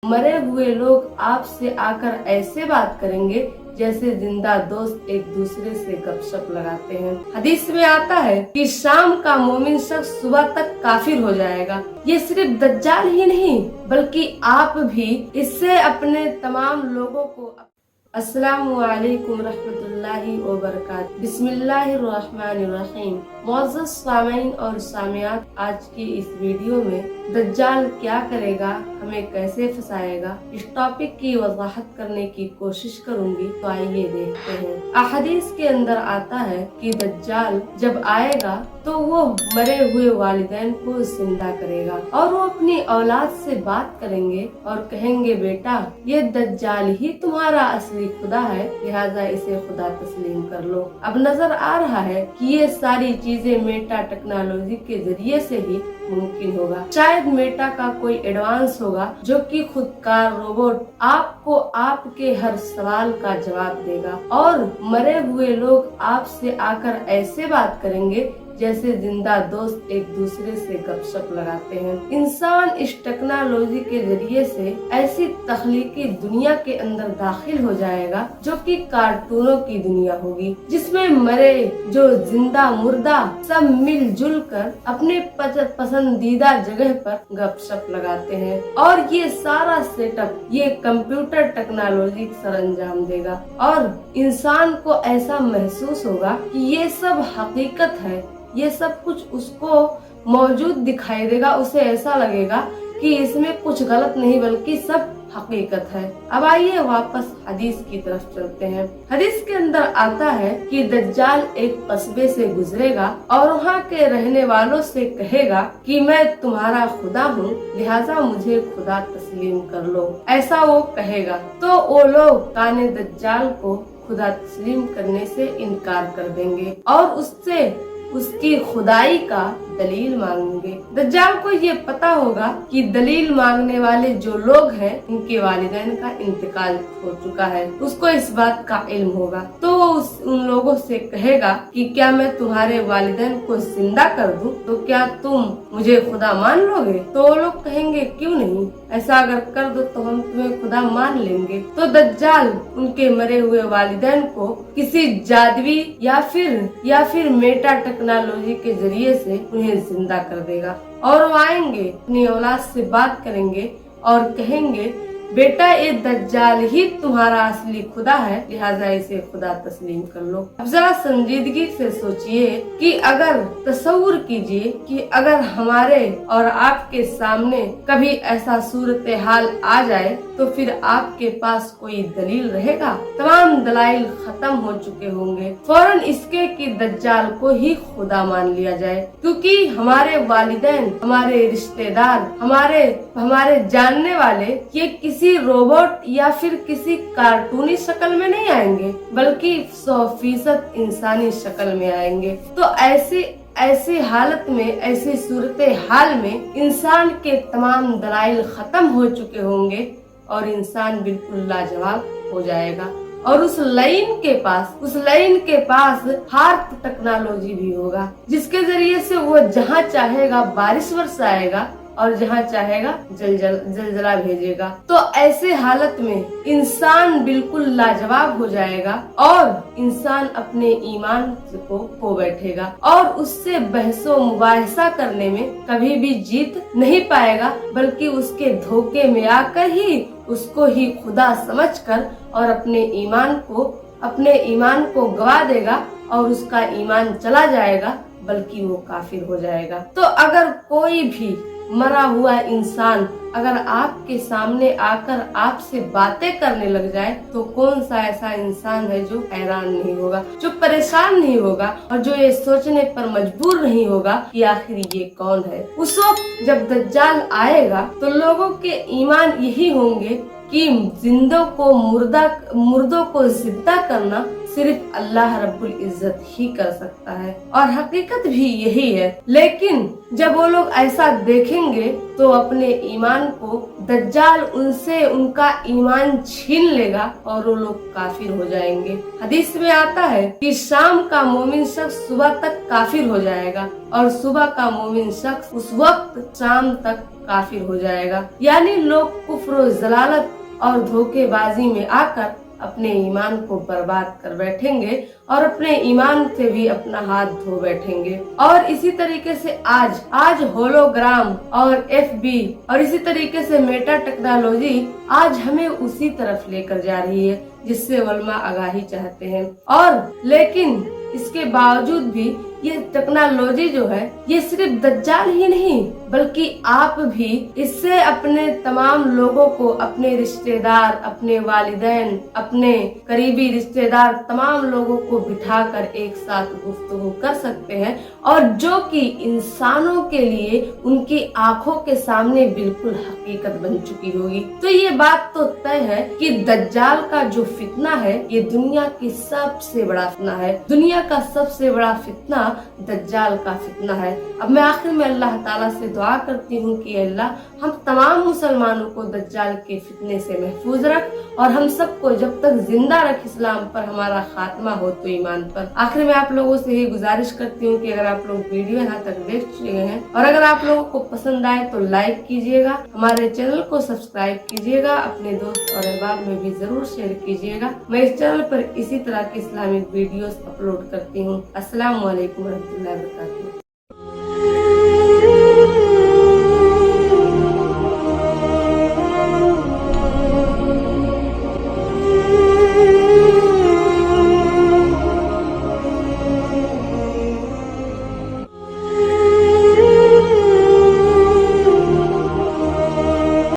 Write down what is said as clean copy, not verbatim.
मरे हुए लोग आपसे आकर ऐसे बात करेंगे जैसे जिंदा दोस्त एक दूसरे से गपशप लगाते हैं। हदीस में आता है कि शाम का मोमिन शख्स सुबह तक काफिर हो जाएगा। ये सिर्फ दज्जाल ही नहीं बल्कि आप भी इससे अपने तमाम लोगों को। अस्सलामु अलैकुम रहमतुल्लाहि व बरकातहू। बिस्मिल्लाहिर्रहमानिर्रहीम। मुअज़्ज़ज़ सामीन और सामियात, आज की इस वीडियो में दज्जाल क्या करेगा, हमें कैसे फंसाएगा, इस टॉपिक की वजाहत करने की कोशिश करूंगी। तो आइए देखते हैं। अहदीस के अंदर आता है कि दज्जाल जब आएगा तो वो मरे हुए वालिदैन को जिंदा करेगा और वो अपनी औलाद से बात करेंगे और कहेंगे, बेटा ये दज्जाल ही तुम्हारा असली खुदा है, लिहाजा इसे खुदा तस्लीम कर लो। अब नजर आ रहा है कि ये सारी चीजें मेटा टेक्नोलॉजी के जरिए से ही मुमकिन होगा। शायद मेटा का कोई एडवांस होगा जो कि खुदकार रोबोट आपको आपके हर सवाल का जवाब देगा और मरे हुए लोग आपसे आकर ऐसे बात करेंगे जैसे जिंदा दोस्त एक दूसरे से गपशप लगाते हैं। इंसान इस टेक्नोलॉजी के जरिए से ऐसी तख्लीकी दुनिया के अंदर दाखिल हो जाएगा जो कि कार्टूनों की दुनिया होगी, जिसमें मरे जो जिंदा मुर्दा सब मिलजुल कर अपने पसंदीदा जगह पर गपशप लगाते हैं और ये सारा सेटअप ये कंप्यूटर टेक्नोलॉजी सरंजाम देगा और इंसान को ऐसा महसूस होगा कि ये सब हकीकत है, ये सब कुछ उसको मौजूद दिखाई देगा। उसे ऐसा लगेगा कि इसमें कुछ गलत नहीं बल्कि सब हकीकत है। अब आइए वापस हदीस की तरफ चलते हैं। हदीस के अंदर आता है कि दज्जाल एक कस्बे से गुजरेगा और वहाँ के रहने वालों से कहेगा कि मैं तुम्हारा खुदा हूँ, लिहाजा मुझे खुदा तस्लीम कर लो। ऐसा वो कहेगा तो वो लोग काने दज्जाल को खुदा तस्लीम करने से इनकार कर देंगे और उससे उसकी खुदाई का दलील मांगेंगे। दज्जाल को ये पता होगा कि दलील मांगने वाले जो लोग हैं इनके वालिदैन का इंतकाल हो चुका है, उसको इस बात का इल्म होगा। तो वो उन लोगों से कहेगा कि क्या मैं तुम्हारे वालिदैन को जिंदा कर दूं, तो क्या तुम मुझे खुदा मान लोगे? तो वो लोग कहेंगे क्यों नहीं, ऐसा अगर कर दो तो हम तुम्हें खुदा मान लेंगे। तो दज्जाल उनके मरे हुए वालिदैन को किसी जादवी या फिर मेटा टेक्नोलॉजी के जरिए से उन्हें जिंदा कर देगा और वो आएंगे, अपनी औलाद से बात करेंगे और कहेंगे, बेटा ये दज्जाल ही तुम्हारा असली खुदा है, लिहाजा इसे खुदा तस्लीम कर लो। अब जरा संजीदगी से सोचिए कि अगर तसव्वुर कीजिए कि अगर हमारे और आपके सामने कभी ऐसा सूरत हाल आ जाए तो फिर आपके पास कोई दलील रहेगा? तमाम दलाइल खत्म हो चुके होंगे। फौरन इसके कि दज्जाल को ही खुदा मान लिया जाए, क्योंकि हमारे वालिदैन, हमारे रिश्तेदार, हमारे जानने वाले ये किसी रोबोट या फिर किसी कार्टूनी शक्ल में नहीं आएंगे बल्कि 100% इंसानी शक्ल में आएंगे। तो ऐसी हालत में, ऐसी सूरत हाल में इंसान के तमाम दलाइल खत्म हो चुके होंगे और इंसान बिल्कुल लाजवाब हो जाएगा और उस लाइन के पास हार्प टेक्नोलॉजी भी होगा, जिसके जरिए से वो जहाँ चाहेगा बारिश बरसाएगा और जहाँ चाहेगा जलजला भेजेगा। तो ऐसे हालत में इंसान बिल्कुल लाजवाब हो जाएगा और इंसान अपने ईमान को खो बैठेगा और उससे बहसो मुबाहिसा करने में कभी भी जीत नहीं पाएगा, बल्कि उसके धोखे में आकर ही उसको ही खुदा समझकर और अपने ईमान को गवा देगा और उसका ईमान चला जाएगा, बल्कि वो काफिर हो जाएगा। तो अगर कोई भी मरा हुआ इंसान अगर आपके सामने आकर आपसे बातें करने लग जाए तो कौन सा ऐसा इंसान है जो हैरान नहीं होगा, जो परेशान नहीं होगा और जो ये सोचने पर मजबूर नहीं होगा कि आखिर ये कौन है? उस वक्त जब दज्जाल आएगा तो लोगों के ईमान यही होंगे कि मुर्दों को जिंदा करना सिर्फ अल्लाह रब्बुल इज्जत ही कर सकता है और हकीकत भी यही है। लेकिन जब वो लोग ऐसा देखेंगे तो अपने ईमान को दज्जाल उनसे उनका ईमान छीन लेगा और वो लोग काफिर हो जाएंगे। हदीस में आता है कि शाम का मोमिन शख्स सुबह तक काफिर हो जाएगा और सुबह का मोमिन शख्स उस वक्त शाम तक काफिर हो जाएगा। यानी लोग कुफ्र, जलालत और धोखेबाजी में आकर अपने ईमान को बर्बाद कर बैठेंगे और अपने ईमान से भी अपना हाथ धो बैठेंगे। और इसी तरीके से आज होलोग्राम और FB और इसी तरीके से मेटा टेक्नोलॉजी आज हमें उसी तरफ लेकर जा रही है जिससे उलमा आगाही चाहते हैं। और लेकिन इसके बावजूद भी ये टेक्नोलॉजी जो है ये सिर्फ दज्जाल ही नहीं बल्कि आप भी इससे अपने तमाम लोगों को, अपने रिश्तेदार, अपने वालिदैन, अपने करीबी रिश्तेदार, तमाम लोगों को बिठाकर एक साथ गुफ्तगू कर सकते हैं और जो कि इंसानों के लिए उनकी आंखों के सामने बिल्कुल हकीकत बन चुकी होगी। तो ये बात तो तय है कि दज्जाल का जो फितना है ये दुनिया की सबसे बड़ा फितना है। दुनिया का सबसे बड़ा फितना दज्जाल का फितना है। अब मैं आखिर में अल्लाह ताला से दुआ करती हूँ कि अल्लाह हम तमाम मुसलमानों को दज्जाल के फितने से महफूज रख और हम सबको जब तक जिंदा रख इस्लाम पर, हमारा खात्मा हो तो ईमान पर। आखिर में आप लोगों से ये गुजारिश करती हूँ कि अगर आप लोग वीडियो यहाँ तक देख चुके हैं और अगर आप लोगों को पसंद आए तो लाइक कीजिएगा, हमारे चैनल को सब्सक्राइब कीजिएगा, अपने दोस्त और अहबाब में भी जरूर शेयर कीजिएगा। मैं इस चैनल पर इसी तरह के इस्लामिक वीडियोस अपलोड करती हूँ। अस्सलाम वालेकुम रहमतुल्लाहि व बरकातुहू।